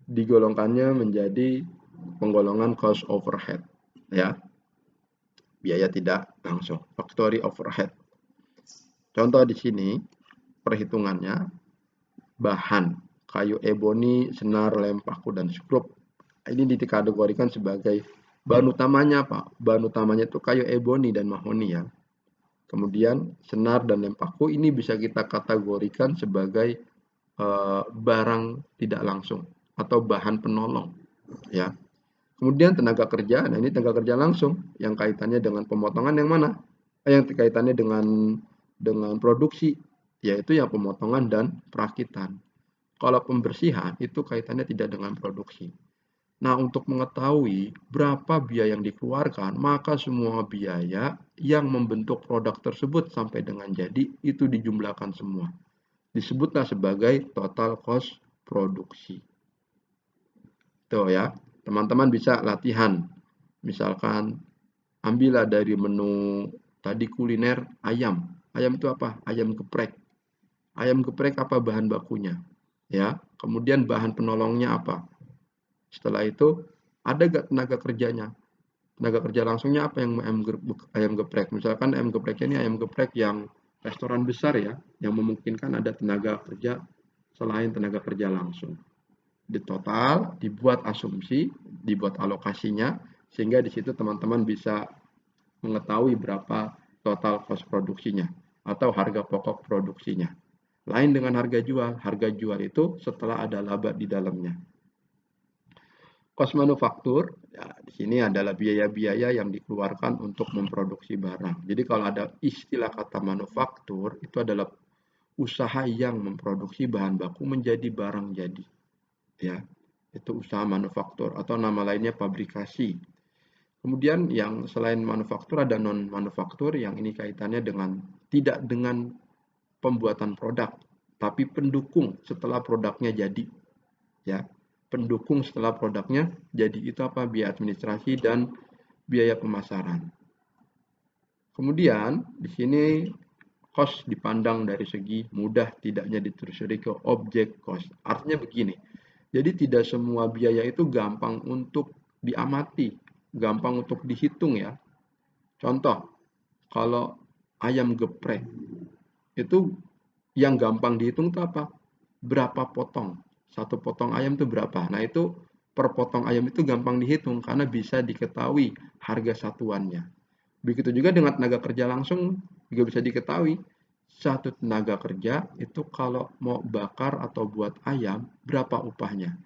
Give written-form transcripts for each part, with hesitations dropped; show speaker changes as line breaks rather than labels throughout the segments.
digolongkannya menjadi penggolongan cost overhead, ya, biaya tidak langsung, factory overhead. Contoh di sini perhitungannya, bahan kayu eboni, senar, lem, paku, dan skrup. Ini dikategorikan sebagai bahan utamanya apa? Bahan utamanya itu kayu eboni dan mahoni ya. Kemudian senar dan lem paku ini bisa kita kategorikan sebagai barang tidak langsung atau bahan penolong ya. Kemudian tenaga kerja, nah ini tenaga kerja langsung yang kaitannya dengan pemotongan yang mana? Yang kaitannya dengan produksi, yaitu yang pemotongan dan perakitan. Kalau pembersihan itu kaitannya tidak dengan produksi. Nah, untuk mengetahui berapa biaya yang dikeluarkan, maka semua biaya yang membentuk produk tersebut sampai dengan jadi itu dijumlahkan semua. Disebutlah sebagai total cost produksi. Tuh ya, teman-teman bisa latihan. Misalkan ambillah dari menu tadi kuliner ayam. Ayam itu apa? Ayam geprek. Ayam geprek apa bahan bakunya? Ya, kemudian bahan penolongnya apa? Setelah itu ada gak tenaga kerjanya? Tenaga kerja langsungnya apa yang ayam geprek? Misalkan ayam gepreknya ini ayam geprek yang restoran besar ya, yang memungkinkan ada tenaga kerja selain tenaga kerja langsung. Di total, dibuat asumsi, dibuat alokasinya, sehingga di situ teman-teman bisa mengetahui berapa total cost produksinya atau harga pokok produksinya. Lain dengan harga jual itu setelah ada laba di dalamnya. Kos manufaktur, ya, di sini adalah biaya-biaya yang dikeluarkan untuk memproduksi barang. Jadi kalau ada istilah kata manufaktur, itu adalah usaha yang memproduksi bahan baku menjadi barang jadi. Ya, itu usaha manufaktur atau nama lainnya pabrikasi. Kemudian yang selain manufaktur ada non manufaktur yang ini kaitannya dengan tidak dengan pembuatan produk, tapi pendukung setelah produknya jadi. Ya, pendukung setelah produknya jadi itu apa? Biaya administrasi dan biaya pemasaran. Kemudian di sini cost dipandang dari segi mudah tidaknya ditelusuri ke objek cost. Artinya begini, jadi tidak semua biaya itu gampang untuk diamati, gampang untuk dihitung ya. Contoh, kalau ayam geprek itu yang gampang dihitung itu apa? Berapa potong? Satu potong ayam itu berapa? Nah, itu per potong ayam itu gampang dihitung karena bisa diketahui harga satuannya. Begitu juga dengan tenaga kerja langsung juga bisa diketahui. Satu tenaga kerja itu kalau mau bakar atau buat ayam, berapa upahnya?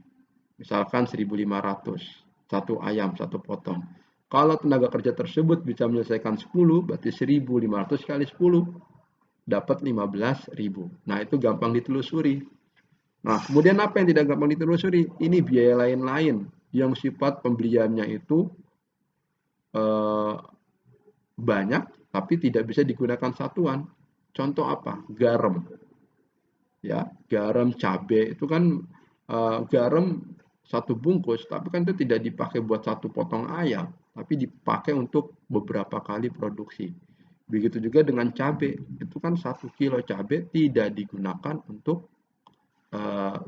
Misalkan 1.500, satu ayam, satu potong. Kalau tenaga kerja tersebut bisa menyelesaikan 10, berarti 1.500 kali 10 dapat 15.000. Nah, itu gampang ditelusuri. Nah, kemudian apa yang tidak gampang ditelusuri? Ini biaya lain-lain yang sifat pembeliannya itu eh, banyak, tapi tidak bisa digunakan satuan. Contoh apa? Garam. Ya, garam, cabai itu kan garam satu bungkus, tapi kan itu tidak dipakai buat satu potong ayam, tapi dipakai untuk beberapa kali produksi. Begitu juga dengan cabai, itu kan 1 kilo cabai tidak digunakan untuk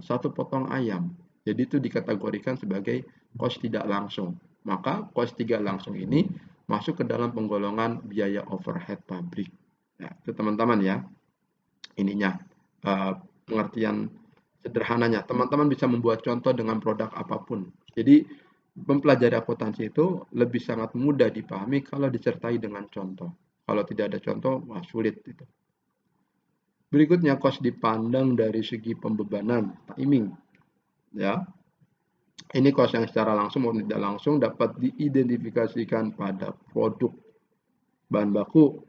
satu potong ayam. Jadi itu dikategorikan sebagai cost tidak langsung. Maka cost tidak langsung ini masuk ke dalam penggolongan biaya overhead pabrik. Ya, itu teman-teman ya. Ininya pengertian sederhananya. Teman-teman bisa membuat contoh dengan produk apapun. Jadi mempelajari akuntansi itu lebih sangat mudah dipahami kalau disertai dengan contoh. Kalau tidak ada contoh, wah sulit itu. Berikutnya cost dipandang dari segi pembebanan, timing. Ya, ini cost yang secara langsung maupun tidak langsung dapat diidentifikasikan pada produk bahan baku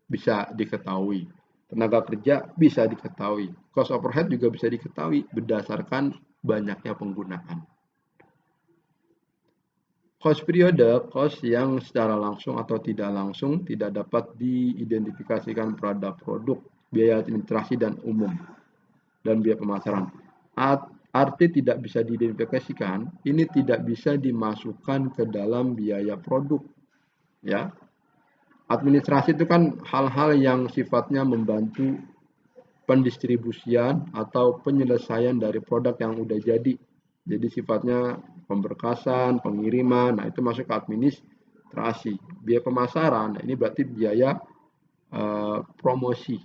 bisa diketahui. Tenaga kerja bisa diketahui. Cost overhead juga bisa diketahui berdasarkan banyaknya penggunaan. Cost periode, cost yang secara langsung atau tidak langsung tidak dapat diidentifikasikan pada produk, biaya administrasi dan umum, dan biaya pemasaran. Arti tidak bisa diidentifikasikan, ini tidak bisa dimasukkan ke dalam biaya produk. Ya, administrasi itu kan hal-hal yang sifatnya membantu pendistribusian atau penyelesaian dari produk yang udah jadi. Jadi sifatnya pemberkasan, pengiriman, nah itu masuk ke administrasi. Biaya pemasaran, nah ini berarti biaya promosi.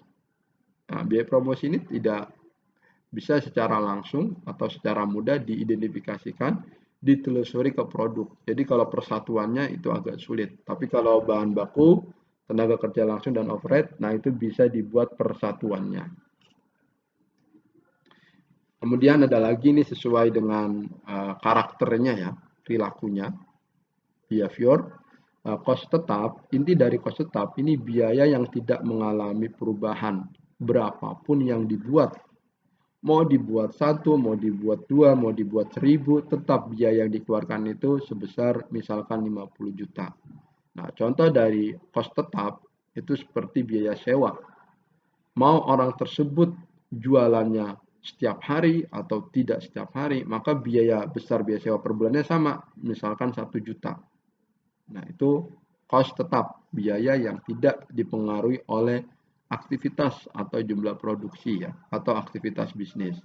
Nah, biaya promosi ini tidak bisa secara langsung atau secara mudah diidentifikasikan, ditelusuri ke produk. Jadi kalau persatuannya itu agak sulit. Tapi kalau bahan baku, tenaga kerja langsung dan overhead, nah itu bisa dibuat persatuannya. Kemudian ada lagi nih sesuai dengan karakternya ya, perilakunya, behavior. Cost tetap, inti dari cost tetap ini biaya yang tidak mengalami perubahan berapapun yang dibuat. Mau dibuat satu, mau dibuat dua, mau dibuat 1000, tetap biaya yang dikeluarkan itu sebesar misalkan 50 juta. Nah, contoh dari cost tetap itu seperti biaya sewa. Mau orang tersebut jualannya setiap hari atau tidak setiap hari, maka biaya besar biaya sewa per bulannya sama, misalkan 1 juta. Nah, itu cost tetap, biaya yang tidak dipengaruhi oleh aktivitas atau jumlah produksi ya, atau aktivitas bisnis.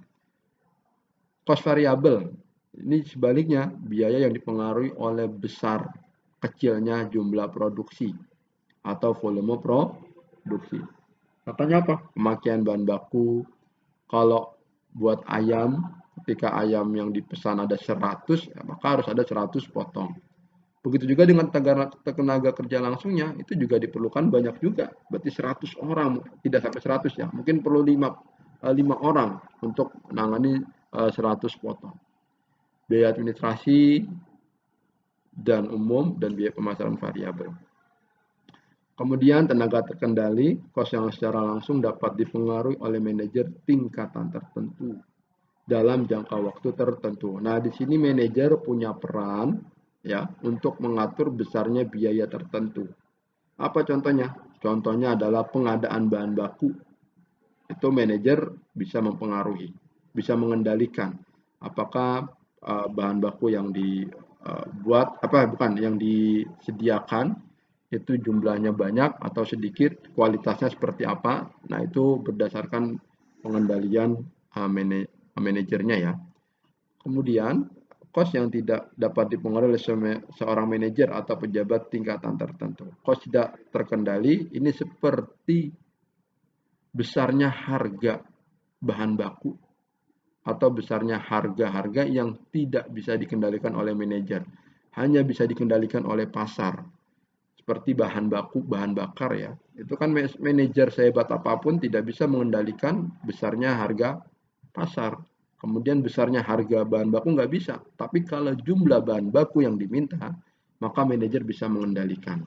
Cost variabel, ini sebaliknya, biaya yang dipengaruhi oleh besar kecilnya jumlah produksi atau volume produksi. Contohnya apa? Pemakaian bahan baku. Kalau buat ayam, ketika ayam yang dipesan ada 100, maka harus ada 100 potong. Begitu juga dengan tenaga kerja langsungnya, itu juga diperlukan banyak juga. Berarti 100 orang, tidak sampai 100 ya. Mungkin perlu 5 orang untuk menangani 100 potong. Biaya administrasi dan umum dan biaya pemasaran variabel. Kemudian tenaga terkendali, kos yang secara langsung dapat dipengaruhi oleh manajer tingkatan tertentu dalam jangka waktu tertentu. Nah, di sini manajer punya peran ya untuk mengatur besarnya biaya tertentu. Apa contohnya? Contohnya adalah pengadaan bahan baku. Itu manajer bisa mempengaruhi, bisa mengendalikan apakah bahan baku yang dibuat yang disediakan itu jumlahnya banyak atau sedikit, kualitasnya seperti apa. Nah, itu berdasarkan pengendalian manajernya ya. Kemudian, kos yang tidak dapat dipengaruhi oleh seorang manajer atau pejabat tingkatan tertentu. Kos tidak terkendali ini seperti besarnya harga bahan baku atau besarnya harga-harga yang tidak bisa dikendalikan oleh manajer. Hanya bisa dikendalikan oleh pasar. Seperti bahan baku, bahan bakar ya. Itu kan manajer sehebat apapun tidak bisa mengendalikan besarnya harga pasar. Kemudian besarnya harga bahan baku nggak bisa. Tapi kalau jumlah bahan baku yang diminta, maka manajer bisa mengendalikan.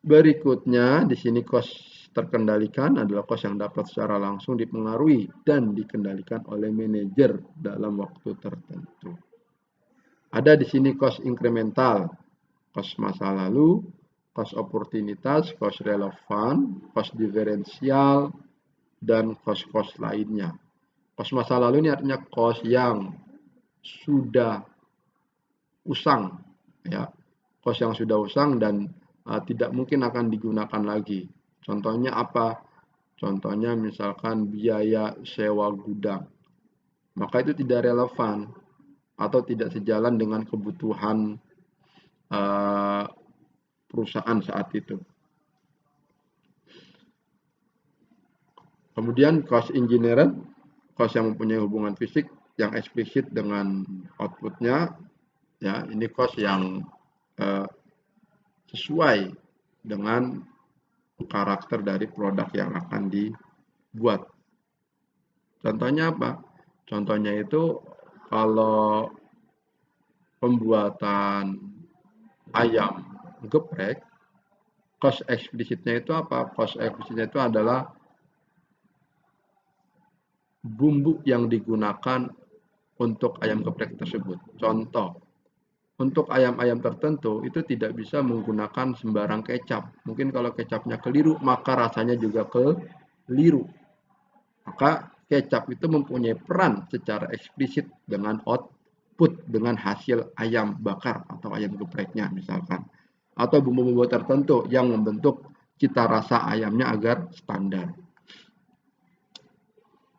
Berikutnya, di sini kos terkendalikan adalah kos yang dapat secara langsung dipengaruhi dan dikendalikan oleh manajer dalam waktu tertentu. Ada di sini kos inkremental, kos masa lalu, kos oportunitas, kos relevan, kos diferensial, dan kos-kos lainnya. Kos masa lalu ini artinya kos yang sudah usang, ya, kos yang sudah usang dan tidak mungkin akan digunakan lagi. Contohnya apa? Contohnya misalkan biaya sewa gudang, maka itu tidak relevan atau tidak sejalan dengan kebutuhan perusahaan saat itu. Kemudian cost engineering, cost yang mempunyai hubungan fisik yang eksplisit dengan outputnya, ya ini cost yang sesuai dengan karakter dari produk yang akan dibuat. Contohnya apa? Contohnya itu kalau pembuatan ayam geprek, cost eksplisitnya itu apa? Cost eksplisitnya itu adalah bumbu yang digunakan untuk ayam geprek tersebut. Contoh, untuk ayam-ayam tertentu itu tidak bisa menggunakan sembarang kecap. Mungkin kalau kecapnya keliru, maka rasanya juga keliru. Maka kecap itu mempunyai peran secara eksplisit dengan output, dengan hasil ayam bakar atau ayam gepreknya misalkan. Atau bumbu-bumbu tertentu yang membentuk cita rasa ayamnya agar standar.